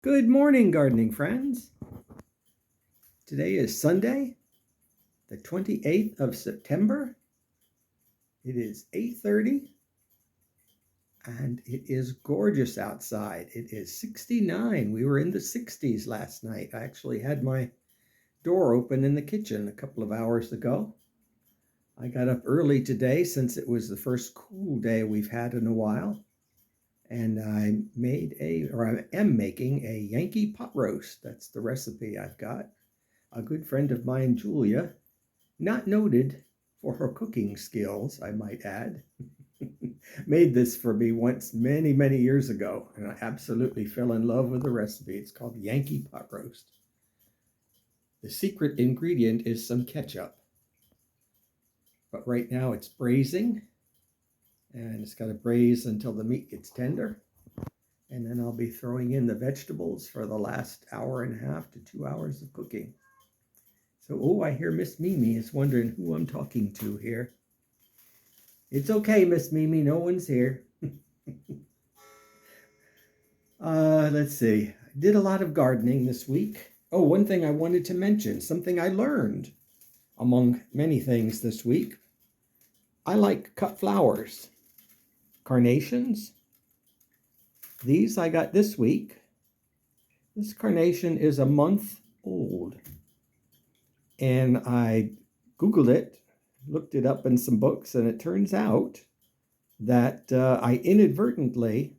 Good morning, gardening friends. Today is Sunday, the 28th of September. It is 8:30 and it is gorgeous outside. It is 69. We were in the 60s last night. I actually had my door open in the kitchen a couple of hours ago. I got up early today since it was the first cool day we've had in a while. And I am making a Yankee pot roast. That's the recipe I've got. A good friend of mine, Julia, not noted for her cooking skills, I might add, made this for me once many, many years ago, and I absolutely fell in love with the recipe. It's called Yankee pot roast. The secret ingredient is some ketchup, but right now it's braising, and it's got to braise until the meat gets tender, and then I'll be throwing in the vegetables for the last hour and a half to 2 hours of cooking. So, I hear Miss Mimi is wondering who I'm talking to here. It's okay, Miss Mimi, no one's here. Let's see. I did a lot of gardening this week. Oh, one thing I wanted to mention, something I learned among many things this week. I like cut flowers. Carnations. These I got this week. This carnation is a month old. And I Googled it, looked it up in some books, and it turns out that I inadvertently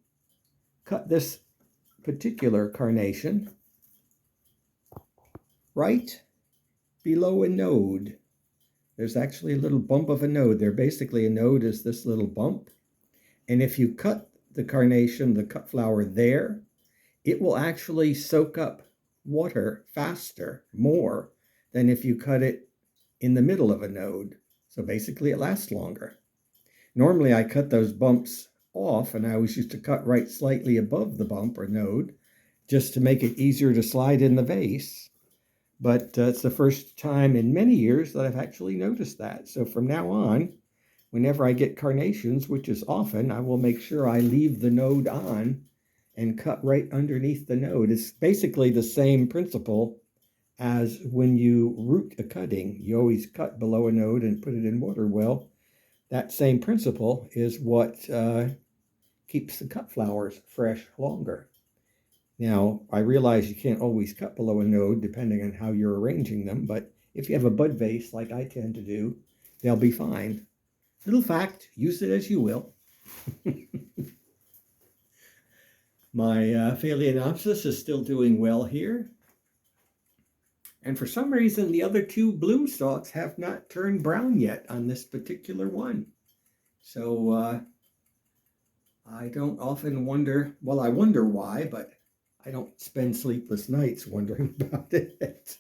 cut this particular carnation right below a node. There's actually a little bump of a node there. Basically, a node is this little bump. And if you cut the carnation, the cut flower there, it will actually soak up water faster, more than if you cut it in the middle of a node. So basically it lasts longer. Normally I cut those bumps off, and I always used to cut right slightly above the bump or node just to make it easier to slide in the vase. But it's the first time in many years that I've actually noticed that. So from now on, whenever I get carnations, which is often, I will make sure I leave the node on and cut right underneath the node. It's basically the same principle as when you root a cutting. You always cut below a node and put it in water. Well, that same principle is what keeps the cut flowers fresh longer. Now, I realize you can't always cut below a node depending on how you're arranging them, but if you have a bud vase like I tend to do, they'll be fine. Little fact, use it as you will. My Phalaenopsis is still doing well here. And for some reason, the other two bloom stalks have not turned brown yet on this particular one. So I don't often wonder, well, I wonder why, but I don't spend sleepless nights wondering about it.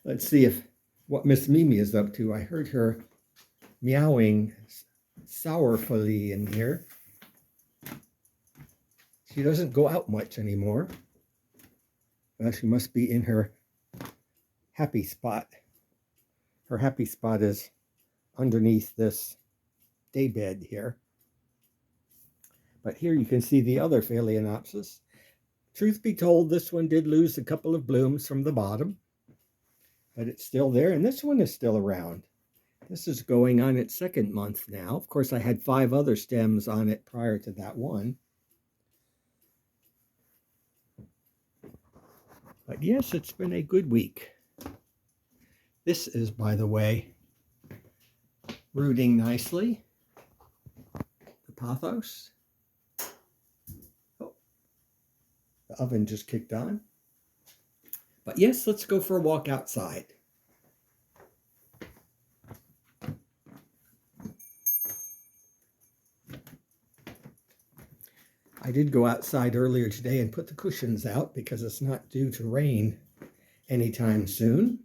Let's see what Miss Mimi is up to. I heard her meowing sourfully in here. She doesn't go out much anymore. Well, she must be in her happy spot. Her happy spot is underneath this daybed here. But here you can see the other Phalaenopsis. Truth be told, this one did lose a couple of blooms from the bottom, but it's still there, and this one is still around. This is going on its second month now. Of course, I had 5 other stems on it prior to that one. But yes, it's been a good week. This is, by the way, rooting nicely. The pothos. Oh, the oven just kicked on. But yes, let's go for a walk outside. I did go outside earlier today and put the cushions out because it's not due to rain anytime soon.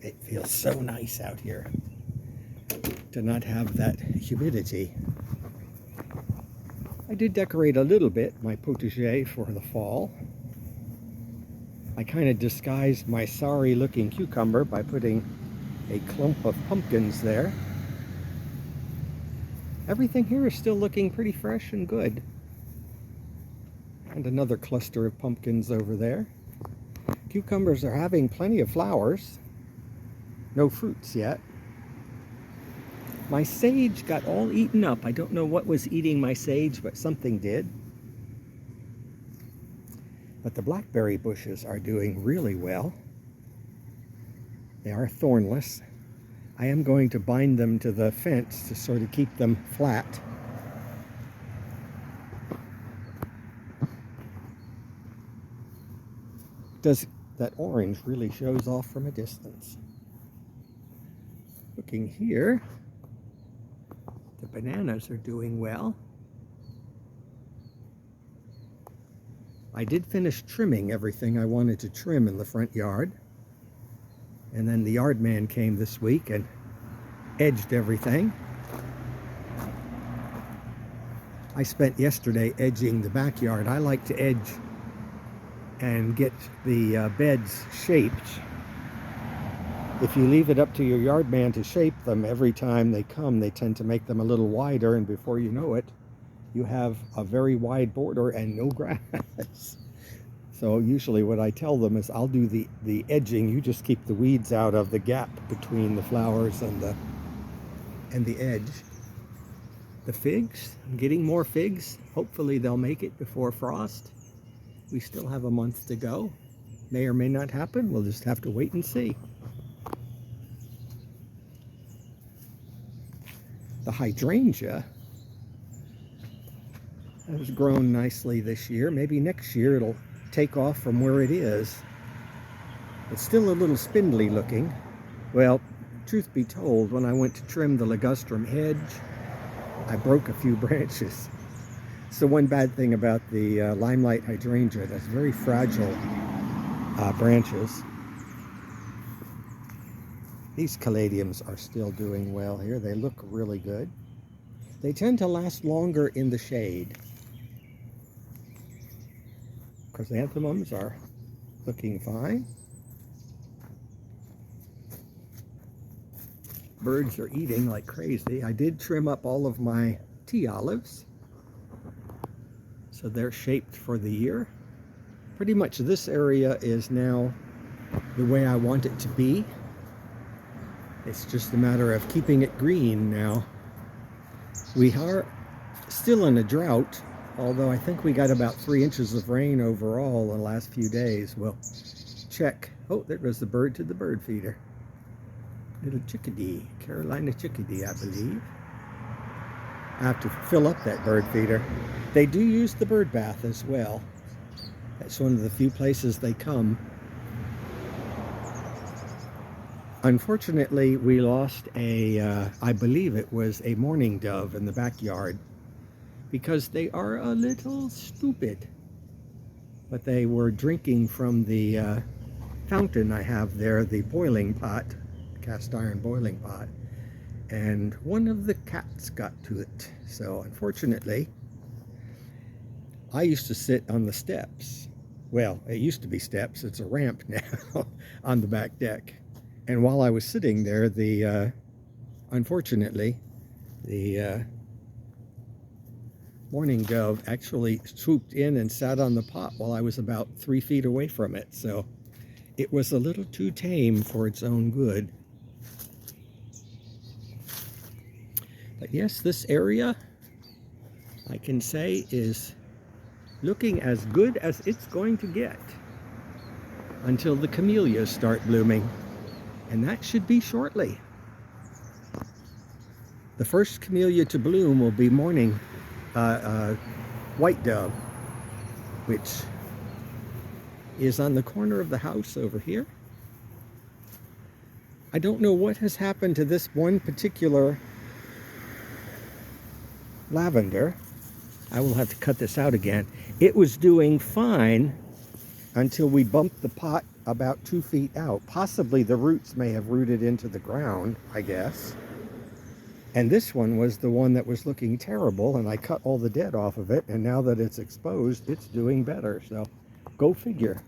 It feels so nice out here to not have that humidity. I did decorate a little bit my potager for the fall. I I kind of disguised my sorry looking cucumber by putting a clump of pumpkins there. Everything here is still looking pretty fresh and good. And another cluster of pumpkins over there. Cucumbers are having plenty of flowers. No fruits yet. My sage got all eaten up. I don't know what was eating my sage, but something did. But the blackberry bushes are doing really well. They are thornless. I am going to bind them to the fence to sort of keep them flat. That orange really shows off from a distance. Looking here, the bananas are doing well. I did finish trimming everything I wanted to trim in the front yard. And then the yard man came this week and edged everything. I spent yesterday edging the backyard. I like to edge and get the beds shaped. If you leave it up to your yard man to shape them, every time they come, they tend to make them a little wider, and before you know it, you have a very wide border and no grass. So usually what I tell them is, I'll do the edging, you just keep the weeds out of the gap between the flowers and the edge. The figs, I'm getting more figs. Hopefully they'll make it before frost. We still have a month to go. May or may not happen. We'll just have to wait and see. The hydrangea has grown nicely this year. Maybe next year it'll take off from where it is. It's still a little spindly looking. Well, truth be told, when I went to trim the ligustrum hedge, I broke a few branches. It's the one bad thing about the limelight hydrangea. It has very fragile branches. These caladiums are still doing well here. They look really good. They tend to last longer in the shade. Chrysanthemums are looking fine. Birds are eating like crazy. I did trim up all of my tea olives, so they're shaped for the year. Pretty much this area is now the way I want it to be. It's just a matter of keeping it green now. We are still in a drought, although I think we got about 3 inches of rain overall in the last few days. We'll check. Oh, there goes the bird to the bird feeder. Little chickadee, Carolina chickadee, I believe. I have to fill up that bird feeder. They do use the bird bath as well. That's one of the few places they come. Unfortunately, we lost I believe it was a mourning dove in the backyard because they are a little stupid. But they were drinking from the fountain I have there, the boiling pot, cast iron boiling pot, and one of the cats got to it. So unfortunately, I used to sit on the steps. Well, it used to be steps, it's a ramp now on the back deck. And while I was sitting there, unfortunately, the mourning dove actually swooped in and sat on the pot while I was about 3 feet away from it. So it was a little too tame for its own good. But yes, this area, I can say, is looking as good as it's going to get until the camellias start blooming. And that should be shortly. The first camellia to bloom will be morning white dove, which is on the corner of the house over here. I don't know what has happened to this one particular lavender. I will have to cut this out again. It was doing fine until we bumped the pot about 2 feet out. Possibly the roots may have rooted into the ground, I guess. And this one was the one that was looking terrible, and I cut all the dead off of it, and now that it's exposed, it's doing better. So go figure.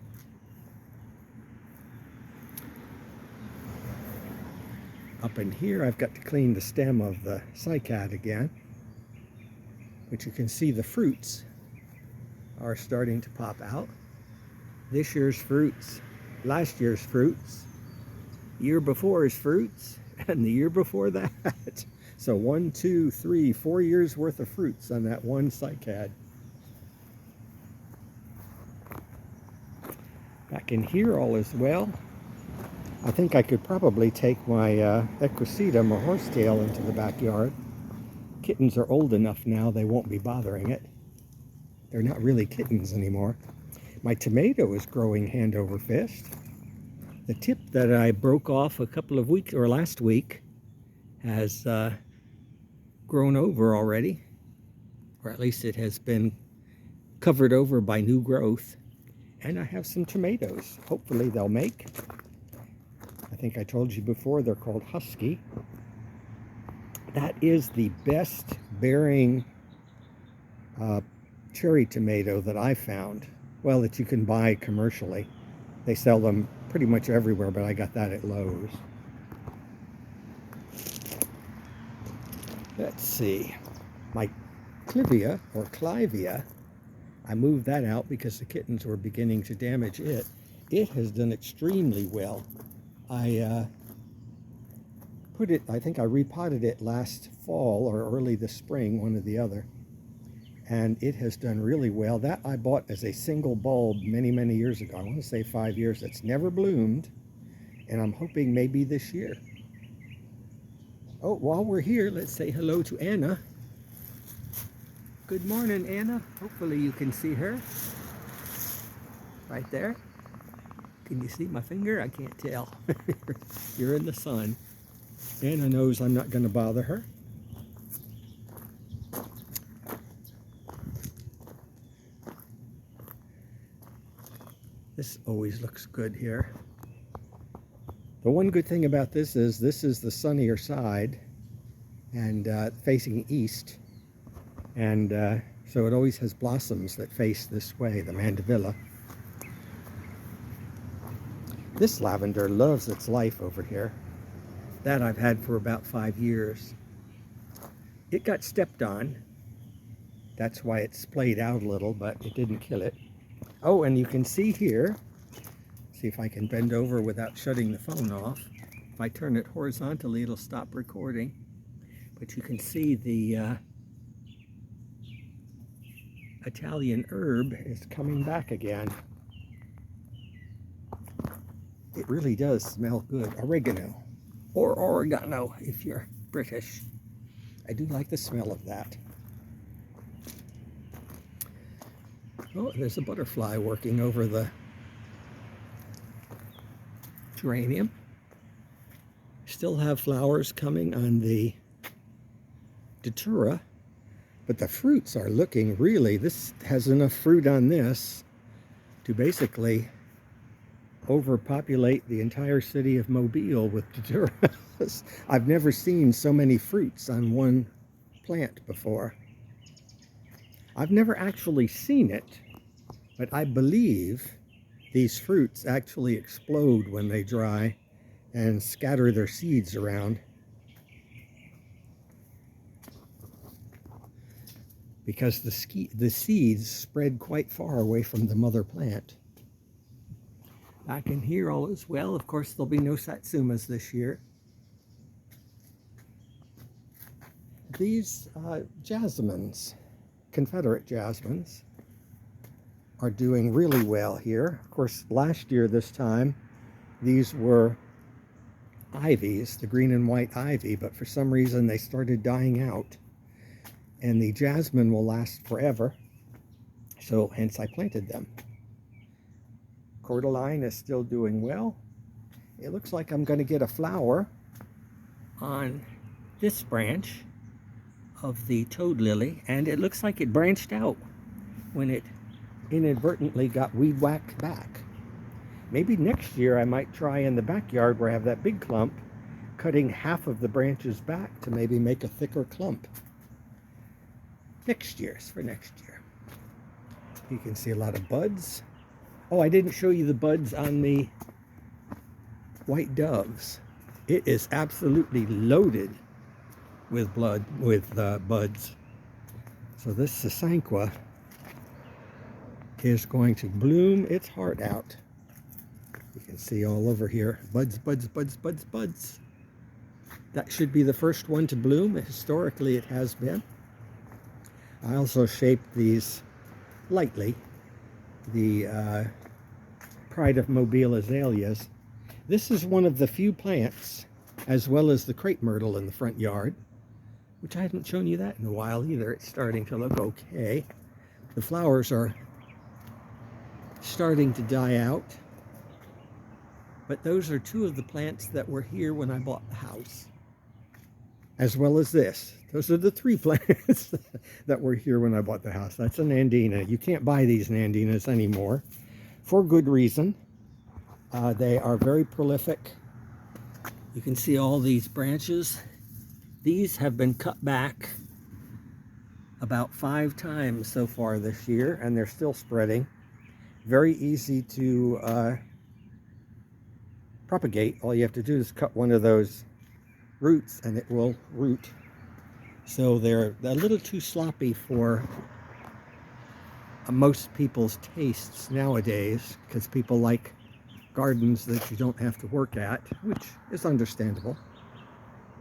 Up in here, I've got to clean the stem of the cycad again. But you can see the fruits are starting to pop out. This year's fruits, last year's fruits, year before's fruits, and the year before that. So 1, 2, 3, 4 years worth of fruits on that one cycad. Back in here, all is well. I think I could probably take my equisetum or horsetail into the backyard. Kittens are old enough now, they won't be bothering it. They're not really kittens anymore. My tomato is growing hand over fist. The tip that I broke off a couple of weeks, or last week, has grown over already. Or at least it has been covered over by new growth. And I have some tomatoes. Hopefully they'll make. I think I told you before, they're called Husky. That is the best bearing cherry tomato that I found. Well, that you can buy commercially. They sell them pretty much everywhere, but I got that at Lowe's. Let's see. My clivia, or clivia, I moved that out because the kittens were beginning to damage it. It has done extremely well. I think I repotted it last fall or early this spring, one or the other. And it has done really well. That I bought as a single bulb many, many years ago. I want to say 5 years. It's never bloomed. And I'm hoping maybe this year. Oh, while we're here, let's say hello to Anna. Good morning, Anna. Hopefully you can see her. Right there. Can you see my finger? I can't tell. You're in the sun. Anna knows I'm not going to bother her. This always looks good here. The one good thing about this is the sunnier side and facing east. And so it always has blossoms that face this way, the mandevilla. This lavender loves its life over here. That I've had for about 5 years. It got stepped on. That's why it splayed out a little, but it didn't kill it. Oh, and you can see here, see if I can bend over without shutting the phone off. If I turn it horizontally, it'll stop recording. But you can see the Italian herb is coming back again. It really does smell good. Oregano, or oregano if you're British. I do like the smell of that. Oh, there's a butterfly working over the geranium. Still have flowers coming on the datura, but the fruits are looking really, this has enough fruit on this to basically overpopulate the entire city of Mobile with daturas. I've never seen so many fruits on one plant before. I've never actually seen it, but I believe these fruits actually explode when they dry and scatter their seeds around. Because the seeds spread quite far away from the mother plant. Back in here, all is well. Of course, there'll be no satsumas this year. These jasmines, Confederate jasmines, are doing really well here. Of course, last year this time, these were ivies, the green and white ivy, but for some reason they started dying out. And the jasmine will last forever, so hence I planted them. Cordyline is still doing well. It looks like I'm going to get a flower on this branch of the toad lily, and it looks like it branched out when it inadvertently got weed whacked back. Maybe next year I might try in the backyard where I have that big clump, cutting half of the branches back to maybe make a thicker clump. Next year's for next year. You can see a lot of buds. Oh, I didn't show you the buds on the white doves. It is absolutely loaded with buds. So this sasanqua is going to bloom its heart out. You can see all over here, buds, buds, buds, buds, buds. That should be the first one to bloom. Historically, it has been. I also shaped these lightly, the Pride of Mobile azaleas. This is one of the few plants, as well as the crepe myrtle in the front yard, which I haven't shown you that in a while either. It's starting to look okay. The flowers are starting to die out. But those are two of the plants that were here when I bought the house, as well as this. Those are the three plants that were here when I bought the house. That's an Andina. You can't buy these Andinas anymore, for good reason. They are very prolific. You can see all these branches. These have been cut back about 5 times so far this year, and they're still spreading. Very easy to propagate. All you have to do is cut one of those roots and it will root. So they're a little too sloppy for most people's tastes nowadays, because people like gardens that you don't have to work at, which is understandable.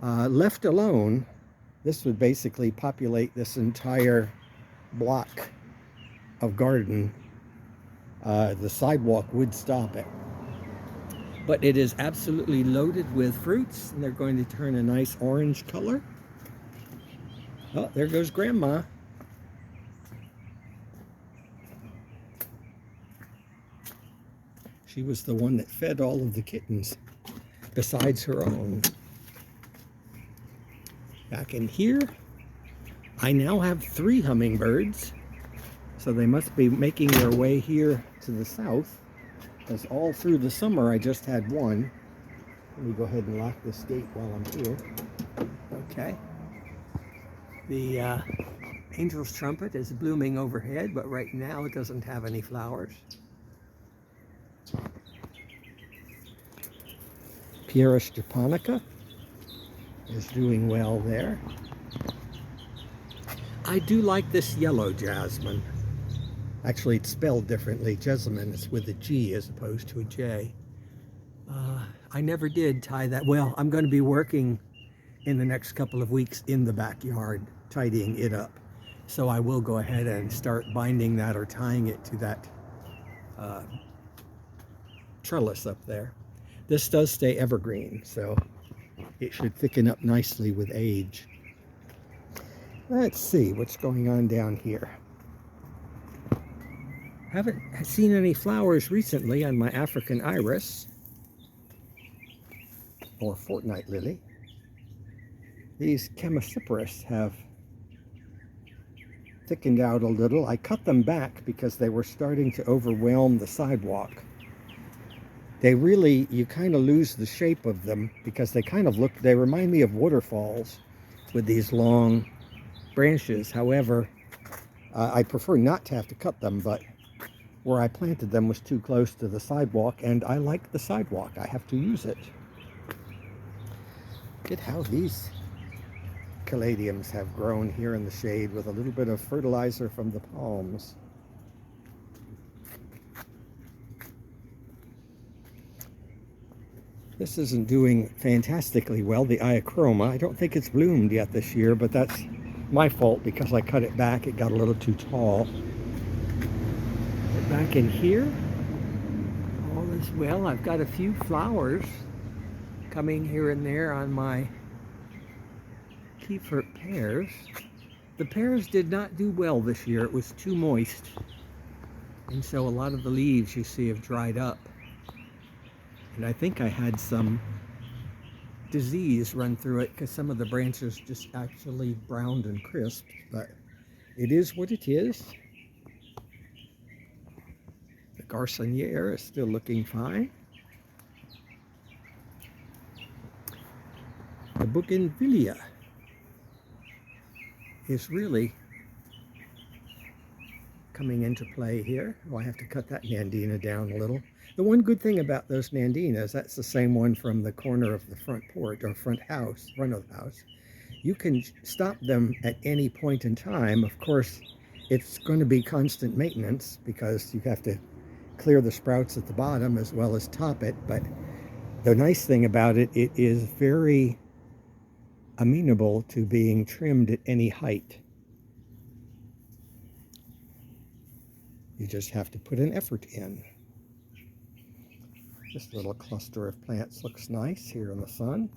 Left alone, this would basically populate this entire block of garden. The sidewalk would stop it. But it is absolutely loaded with fruits, and they're going to turn a nice orange color. Oh, there goes Grandma. She was the one that fed all of the kittens, besides her own. Back in here, I now have 3 hummingbirds, so they must be making their way here to the south. Because all through the summer I just had one. Let me go ahead and lock this gate while I'm here. Okay. The angel's trumpet is blooming overhead, but right now it doesn't have any flowers. Potpourris japonica is doing well there. I do like this yellow jasmine. Actually, it's spelled differently. Jessamine is with a G as opposed to a J. I never did tie that. Well, I'm going to be working in the next couple of weeks in the backyard, tidying it up. So I will go ahead and start binding that or tying it to that trellis up there. This does stay evergreen, so it should thicken up nicely with age. Let's see what's going on down here. Haven't seen any flowers recently on my African iris or fortnight lily. These chemosiporus have thickened out a little. I cut them back because they were starting to overwhelm the sidewalk. They really, you kind of lose the shape of them because they kind of look, they remind me of waterfalls with these long branches. However, I prefer not to have to cut them, but where I planted them was too close to the sidewalk, and I like the sidewalk. I have to use it. Look at how these caladiums have grown here in the shade with a little bit of fertilizer from the palms. This isn't doing fantastically well, the iachroma. I don't think it's bloomed yet this year, but that's my fault because I cut it back. It got a little too tall. Back in here, all is well. I've got a few flowers coming here and there on my Kefir pears. The pears did not do well this year. It was too moist, and so a lot of the leaves you see have dried up. And I think I had some disease run through it because some of the branches just actually browned and crisped, but it is what it is. The garçonnière is still looking fine. The bougainvillea is really coming into play here. Oh, I have to cut that nandina down a little. The one good thing about those nandinas, that's the same one from the corner of the front porch or front of the house. You can stop them at any point in time. Of course, it's going to be constant maintenance because you have to clear the sprouts at the bottom as well as top it. But the nice thing about it, it is very amenable to being trimmed at any height. You just have to put an effort in. This little cluster of plants looks nice here in the sun.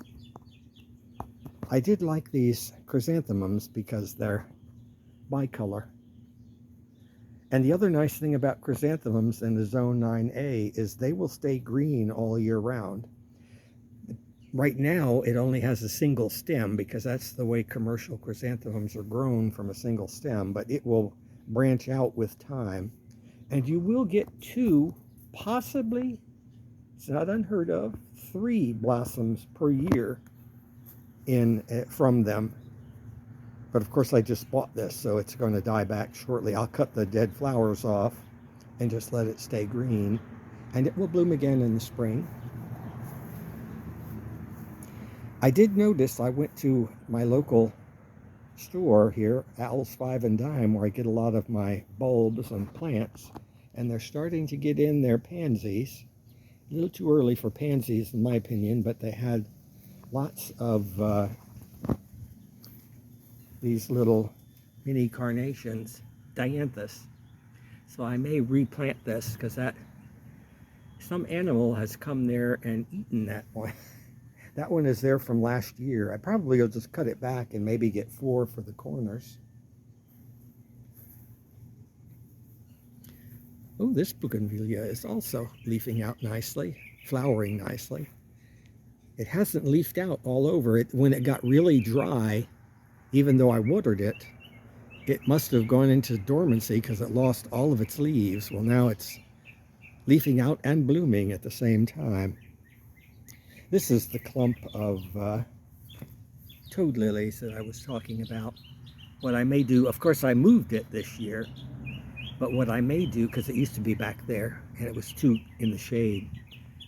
I did like these chrysanthemums because they're bicolor. And the other nice thing about chrysanthemums in the Zone 9A is they will stay green all year round. Right now, it only has a single stem because that's the way commercial chrysanthemums are grown, from a single stem, but it will branch out with time. And you will get 2, possibly, it's not unheard of, 3 blossoms per year from them. But of course I just bought this, so it's going to die back shortly. I'll cut the dead flowers off and just let it stay green, and it will bloom again in the spring. I did notice, I went to my local store here, Al's 5 and Dime, where I get a lot of my bulbs and plants, and they're starting to get in their pansies. A little too early for pansies in my opinion, but they had lots of these little mini carnations, dianthus. So I may replant this because some animal has come there and eaten that one. That one is there from last year. I probably will just cut it back and maybe get 4 for the corners. Oh, this bougainvillea is also leafing out nicely, flowering nicely. It hasn't leafed out all over it. When it got really dry, even though I watered it, it must have gone into dormancy because it lost all of its leaves. Well, now it's leafing out and blooming at the same time. This is the clump of toad lilies that I was talking about. What I may do, of course I moved it this year, but what I may do, because it used to be back there and it was too in the shade,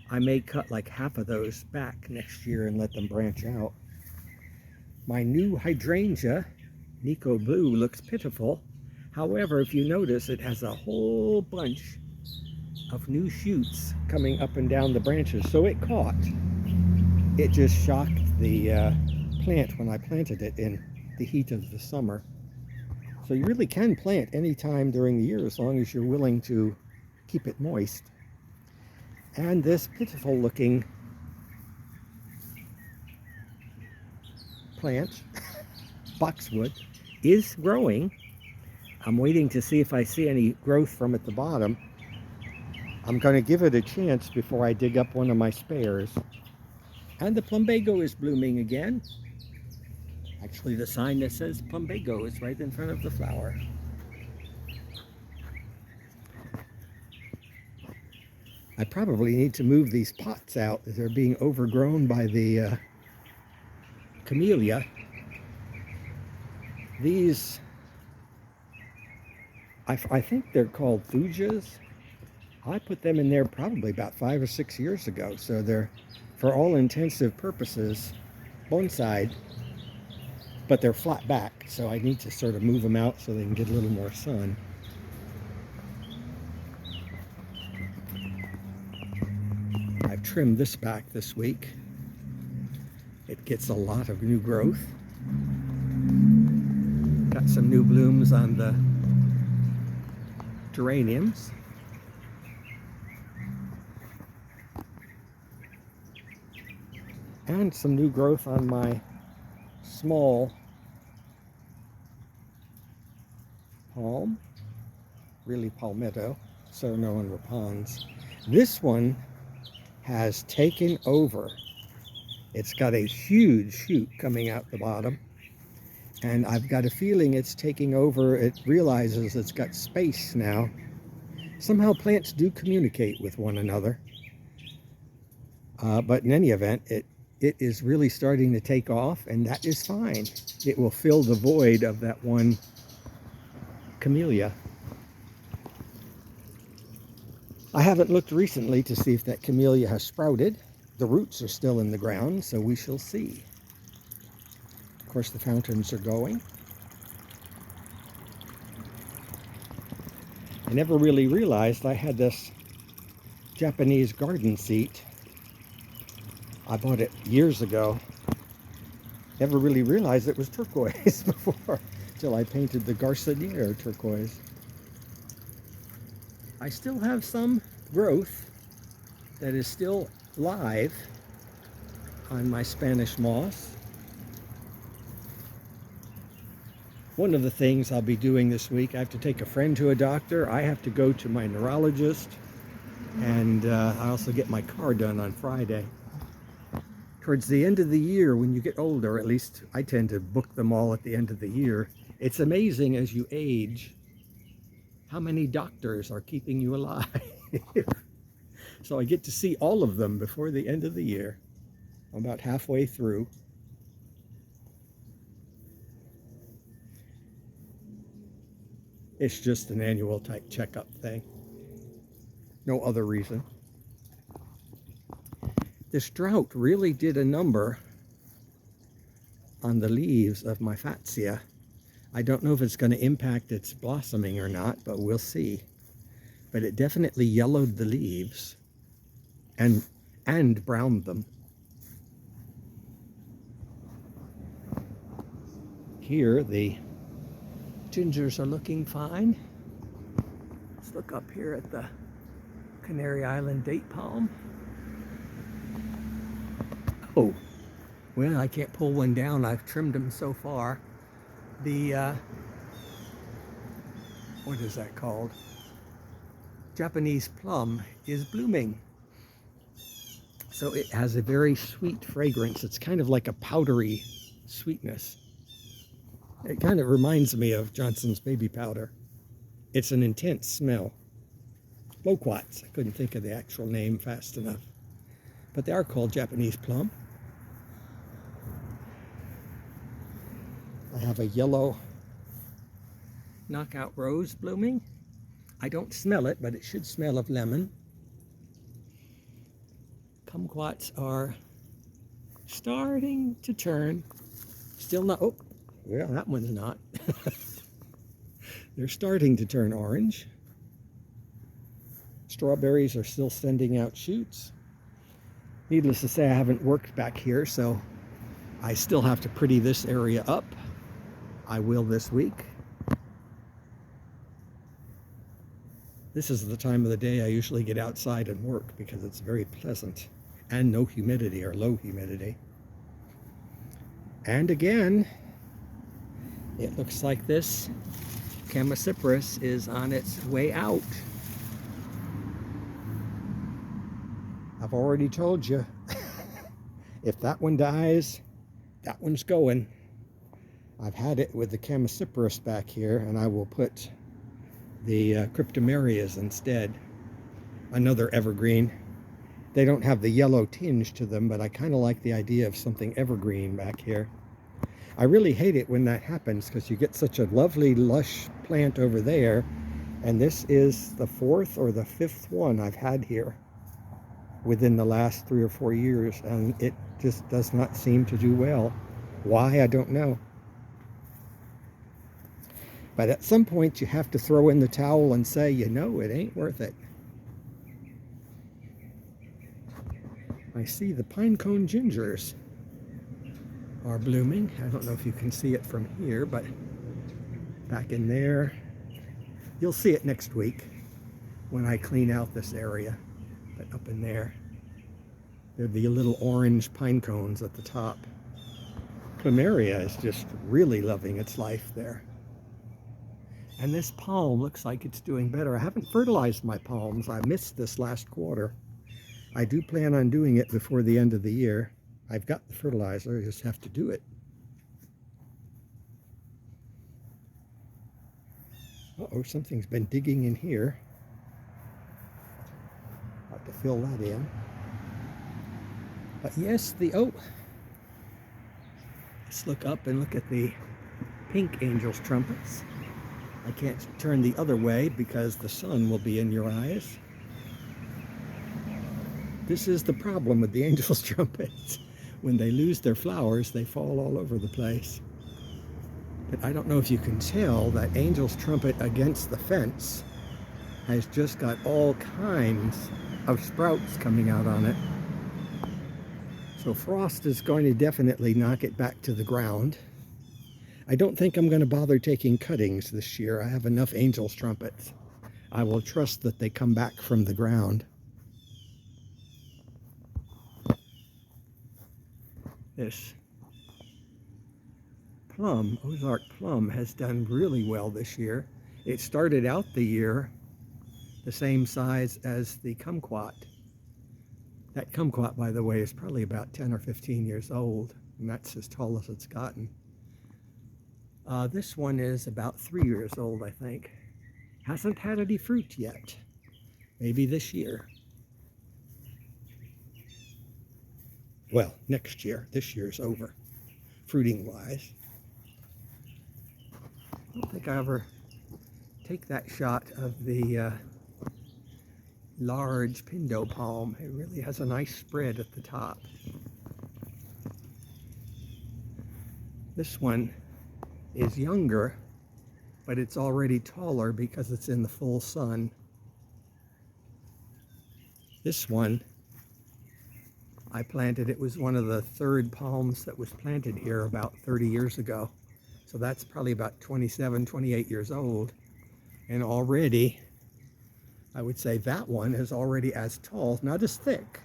I may cut like half of those back next year and let them branch out. My new hydrangea, Nico Blue, looks pitiful. However, if you notice, it has a whole bunch of new shoots coming up and down the branches, so it caught. It just shocked the plant when I planted it in the heat of the summer. So you really can plant any time during the year as long as you're willing to keep it moist. And this pitiful looking plant, boxwood, is growing. I'm waiting to see if I see any growth from at the bottom. I'm going to give it a chance before I dig up one of my spares. And the plumbago is blooming again. Actually, the sign that says plumbago is right in front of the flower. I probably need to move these pots out as they're being overgrown by the camellia. These, I think they're called thujas. I put them in there probably about 5 or 6 years ago, so they're, for all intensive purposes, bonsai, but they're flat back, so I need to sort of move them out so they can get a little more sun. I've trimmed this back this week. It gets a lot of new growth. Got some new blooms on the geraniums. And some new growth on my small palm, really palmetto, Serno and Rapans. This one has taken over. It's got a huge shoot coming out the bottom, and I've got a feeling it's taking over. It realizes it's got space now. Somehow plants do communicate with one another, but in any event, it is really starting to take off, and that is fine. It will fill the void of that one camellia. I haven't looked recently to see if that camellia has sprouted. The roots are still in the ground, so we shall see. Of course, the fountains are going. I never really realized I had this Japanese garden seat. I bought it years ago. Never really realized it was turquoise before, till I painted the garçonnière turquoise. I still have some growth that is still live on my Spanish moss. One of the things I'll be doing this week, I have to take a friend to a doctor. I have to go to my neurologist, and I also get my car done on Friday. Towards the end of the year, when you get older, at least I tend to book them all at the end of the year. It's amazing as you age how many doctors are keeping you alive. So I get to see all of them before the end of the year. I'm about halfway through. It's just an annual type checkup thing. No other reason. This drought really did a number on the leaves of my fatsia. I don't know if it's going to impact its blossoming or not, but we'll see. But it definitely yellowed the leaves and browned them. Here the gingers are looking fine. Let's look up here at the Canary Island date palm. Oh, well, I can't pull one down. I've trimmed them so far. The, what is that called? Japanese plum is blooming. So it has a very sweet fragrance. It's kind of like a powdery sweetness. It kind of reminds me of Johnson's baby powder. It's an intense smell. Loquats. I couldn't think of the actual name fast enough. But they are called Japanese plum. I have a yellow knockout rose blooming. I don't smell it, but it should smell of lemon. Kumquats are starting to turn. Still not, oh, well, that one's not. They're starting to turn orange. Strawberries are still sending out shoots. Needless to say, I haven't worked back here, so I still have to pretty this area up. I will this week. This is the time of the day I usually get outside and work because it's very pleasant and no humidity or low humidity. And again, it looks like this Chamaecyparis is on its way out. I've already told you, if that one dies, that one's going. I've had it with the Chamaecyparis back here, and I will put the cryptomerias instead. Another evergreen. They don't have the yellow tinge to them, but I kind of like the idea of something evergreen back here. I really hate it when that happens because you get such a lovely lush plant over there, and this is the 4th or the 5th one I've had here within the last 3 or 4 years, and it just does not seem to do well. Why, I don't know. But at some point you have to throw in the towel and say, you know, it ain't worth it. I see the pinecone gingers are blooming. I don't know if you can see it from here, but back in there. You'll see it next week when I clean out this area. But up in there, they're the little orange pine cones at the top. Plumeria is just really loving its life there. And this palm looks like it's doing better. I haven't fertilized my palms. I missed this last quarter. I do plan on doing it before the end of the year. I've got the fertilizer, I just have to do it. Uh-oh, something's been digging in here. Have to fill that in. But yes, oh, let's look up and look at the pink angel's trumpets. I can't turn the other way because the sun will be in your eyes. This is the problem with the angel's trumpets. When they lose their flowers, they fall all over the place. But I don't know if you can tell that angel's trumpet against the fence has just got all kinds of sprouts coming out on it. So frost is going to definitely knock it back to the ground. I don't think I'm going to bother taking cuttings this year. I have enough angel's trumpets. I will trust that they come back from the ground. This plum, Ozark plum, has done really well this year. It started out the year the same size as the kumquat. That kumquat, by the way, is probably about 10 or 15 years old, and that's as tall as it's gotten. This one is about 3 years old, I think. Hasn't had any fruit yet. Maybe this year. Well, next year. This year's over, fruiting-wise. I don't think I ever take that shot of the large pindo palm. It really has a nice spread at the top. This one is younger, but it's already taller because it's in the full sun. This one I planted, it was one of the third palms that was planted here about 30 years ago. So that's probably about 27, 28 years old. And already, I would say that one is already as tall, not as thick,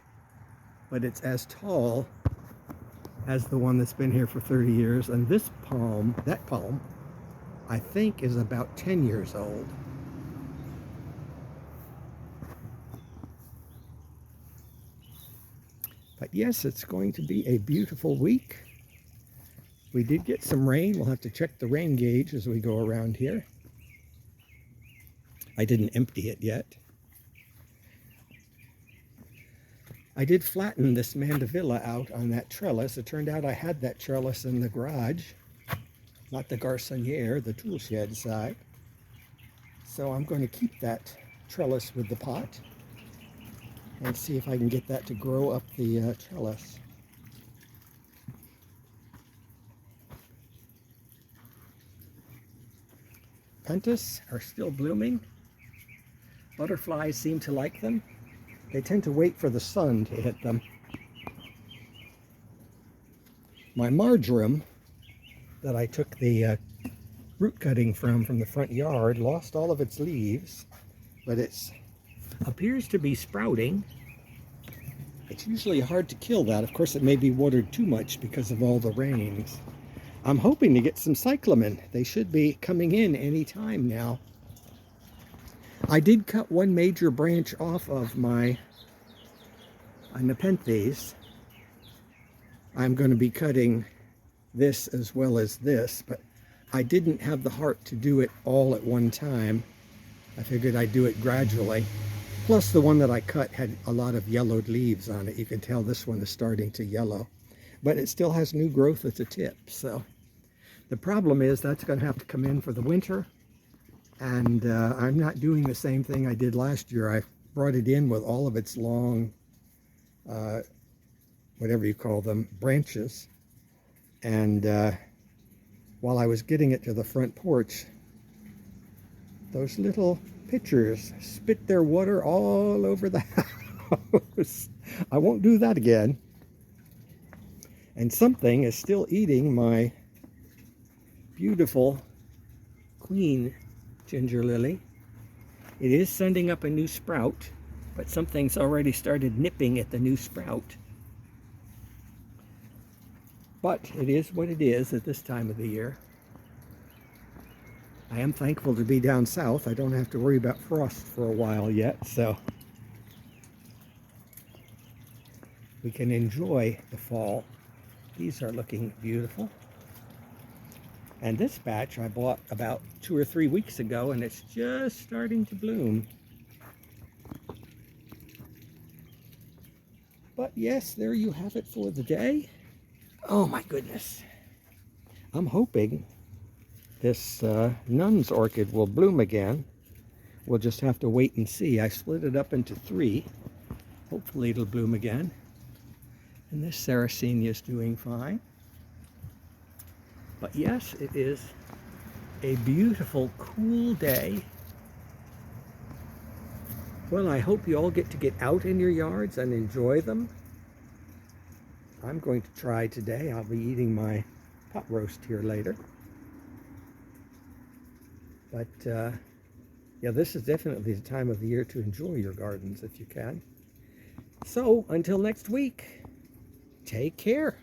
but it's as tall as the one that's been here for 30 years. And this palm, that palm, I think is about 10 years old. But yes, it's going to be a beautiful week. We did get some rain. We'll have to check the rain gauge as we go around here. I didn't empty it yet. I did flatten this mandevilla out on that trellis. It turned out I had that trellis in the garage, not the garçonniere, the tool shed side. So I'm going to keep that trellis with the pot and see if I can get that to grow up the trellis. Pentas are still blooming. Butterflies seem to like them. They tend to wait for the sun to hit them. My marjoram that I took the root cutting from the front yard lost all of its leaves, but it appears to be sprouting. It's usually hard to kill that. Of course, it may be watered too much because of all the rains. I'm hoping to get some cyclamen. They should be coming in any time now. I did cut one major branch off of my nepenthes. I'm going to be cutting this as well as this, but I didn't have the heart to do it all at one time. I figured I'd do it gradually. Plus, the one that I cut had a lot of yellowed leaves on it. You can tell this one is starting to yellow, but it still has new growth at the tip. So the problem is that's going to have to come in for the winter. And I'm not doing the same thing I did last year. I brought it in with all of its long, whatever you call them, branches. And while I was getting it to the front porch, those little pitchers spit their water all over the house. I won't do that again. And something is still eating my beautiful queen ginger lily. It is sending up a new sprout, but something's already started nipping at the new sprout. But it is what it is at this time of the year. I am thankful to be down south. I don't have to worry about frost for a while yet, so we can enjoy the fall. These are looking beautiful. And this batch I bought about 2 or 3 weeks ago, and it's just starting to bloom. But yes, there you have it for the day. Oh my goodness. I'm hoping this nun's orchid will bloom again. We'll just have to wait and see. I split it up into 3, Hopefully it'll bloom again. And this Sarracenia is doing fine. But yes, it is a beautiful, cool day. Well, I hope you all get to get out in your yards and enjoy them. I'm going to try today. I'll be eating my pot roast here later. But yeah, this is definitely the time of the year to enjoy your gardens if you can. So until next week, take care.